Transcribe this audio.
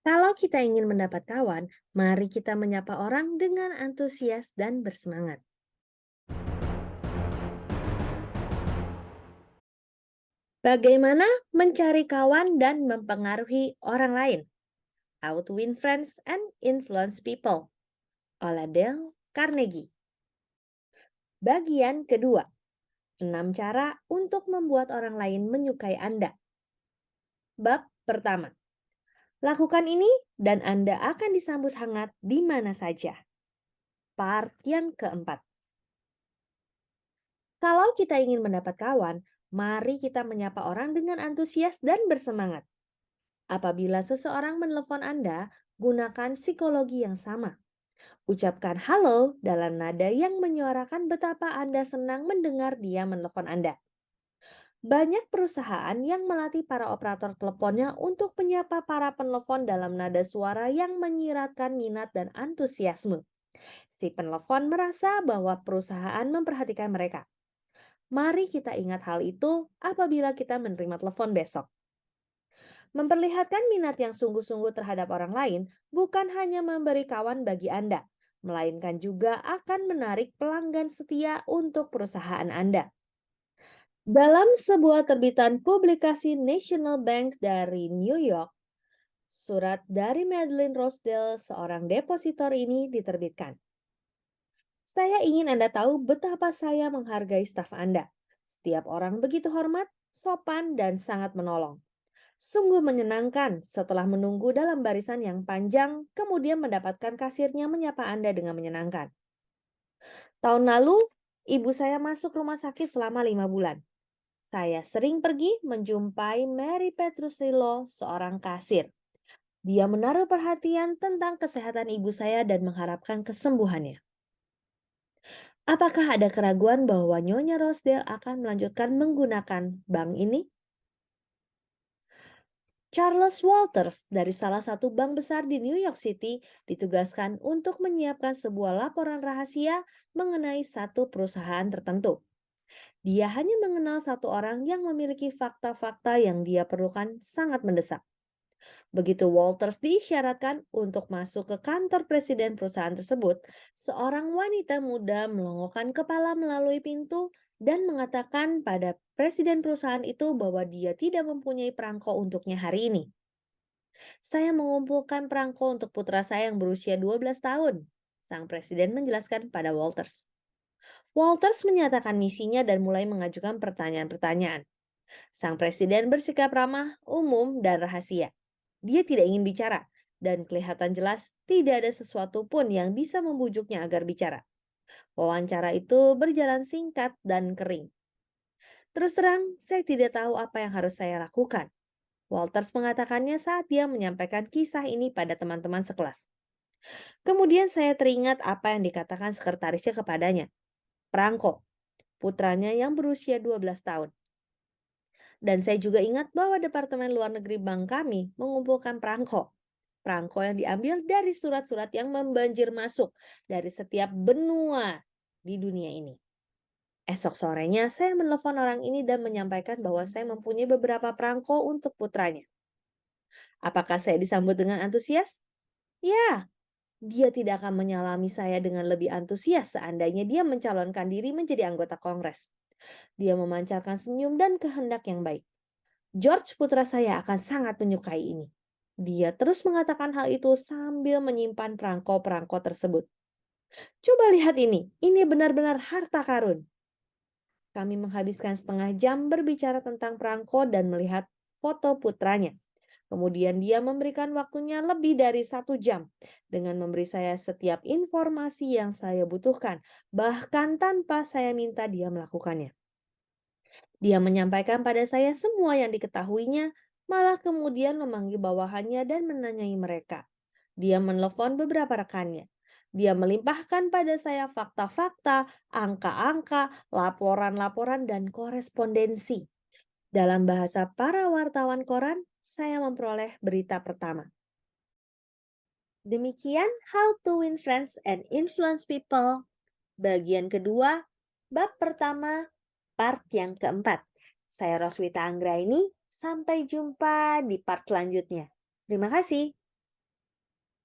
Kalau kita ingin mendapat kawan, mari kita menyapa orang dengan antusias dan bersemangat. Bagaimana mencari kawan dan mempengaruhi orang lain? How to win friends and influence people. Oleh Dale Carnegie. Bagian kedua, 6 cara untuk membuat orang lain menyukai Anda. Bab pertama, lakukan ini dan Anda akan disambut hangat di mana saja. Part yang keempat, kalau kita ingin mendapat kawan, mari kita menyapa orang dengan antusias dan bersemangat. Apabila seseorang menelpon Anda, gunakan psikologi yang sama. Ucapkan halo dalam nada yang menyuarakan betapa Anda senang mendengar dia menelpon Anda. Banyak perusahaan yang melatih para operator teleponnya untuk menyapa para penelpon dalam nada suara yang menyiratkan minat dan antusiasme. Si penelpon merasa bahwa perusahaan memperhatikan mereka. Mari kita ingat hal itu apabila kita menerima telepon besok. Memperlihatkan minat yang sungguh-sungguh terhadap orang lain bukan hanya memberi kawan bagi Anda, melainkan juga akan menarik pelanggan setia untuk perusahaan Anda. Dalam sebuah terbitan publikasi National Bank dari New York, surat dari Madeline Rosedale, seorang depositor ini diterbitkan. Saya ingin Anda tahu betapa saya menghargai staf Anda. Setiap orang begitu hormat, sopan, dan sangat menolong. Sungguh menyenangkan setelah menunggu dalam barisan yang panjang, kemudian mendapatkan kasirnya menyapa Anda dengan menyenangkan. Tahun lalu, ibu saya masuk rumah sakit selama 5 bulan. Saya sering pergi menjumpai Mary Petrusillo, seorang kasir. Dia menaruh perhatian tentang kesehatan ibu saya dan mengharapkan kesembuhannya. Apakah ada keraguan bahwa Nyonya Rosedale akan melanjutkan menggunakan bank ini? Charles Walters dari salah satu bank besar di New York City ditugaskan untuk menyiapkan sebuah laporan rahasia mengenai satu perusahaan tertentu. Dia hanya mengenal satu orang yang memiliki fakta-fakta yang dia perlukan sangat mendesak. Begitu Walters diisyaratkan untuk masuk ke kantor presiden perusahaan tersebut, seorang wanita muda melongokkan kepala melalui pintu dan mengatakan pada presiden perusahaan itu bahwa dia tidak mempunyai perangko untuknya hari ini. Saya mengumpulkan perangko untuk putra saya yang berusia 12 tahun, sang presiden menjelaskan pada Walters. Walters menyatakan misinya dan mulai mengajukan pertanyaan-pertanyaan. Sang presiden bersikap ramah, umum, dan rahasia. Dia tidak ingin bicara, dan kelihatan jelas tidak ada sesuatu pun yang bisa membujuknya agar bicara. Wawancara itu berjalan singkat dan kering. Terus terang, saya tidak tahu apa yang harus saya lakukan. Walters mengatakannya saat dia menyampaikan kisah ini pada teman-teman sekelas. Kemudian saya teringat apa yang dikatakan sekretarisnya kepadanya. Perangko, putranya yang berusia 12 tahun. Dan saya juga ingat bahwa Departemen Luar Negeri Bank kami mengumpulkan perangko. Perangko yang diambil dari surat-surat yang membanjir masuk dari setiap benua di dunia ini. Esok sorenya saya menelepon orang ini dan menyampaikan bahwa saya mempunyai beberapa perangko untuk putranya. Apakah saya disambut dengan antusias? Ya, dia tidak akan menyalami saya dengan lebih antusias seandainya dia mencalonkan diri menjadi anggota Kongres. Dia memancarkan senyum dan kehendak yang baik. George putra saya akan sangat menyukai ini. Dia terus mengatakan hal itu sambil menyimpan perangko-perangko tersebut. Coba lihat ini benar-benar harta karun. Kami menghabiskan setengah jam berbicara tentang perangko dan melihat foto putranya. Kemudian dia memberikan waktunya lebih dari 1 jam dengan memberi saya setiap informasi yang saya butuhkan, bahkan tanpa saya minta dia melakukannya. Dia menyampaikan pada saya semua yang diketahuinya, malah kemudian memanggil bawahannya dan menanyai mereka. Dia menelepon beberapa rekannya. Dia melimpahkan pada saya fakta-fakta, angka-angka, laporan-laporan, dan korespondensi. Dalam bahasa para wartawan koran, saya memperoleh berita pertama. Demikian How to Win Friends and Influence People. Bagian kedua, bab pertama, part yang keempat. Saya Roswita Anggraini, sampai jumpa di part selanjutnya. Terima kasih.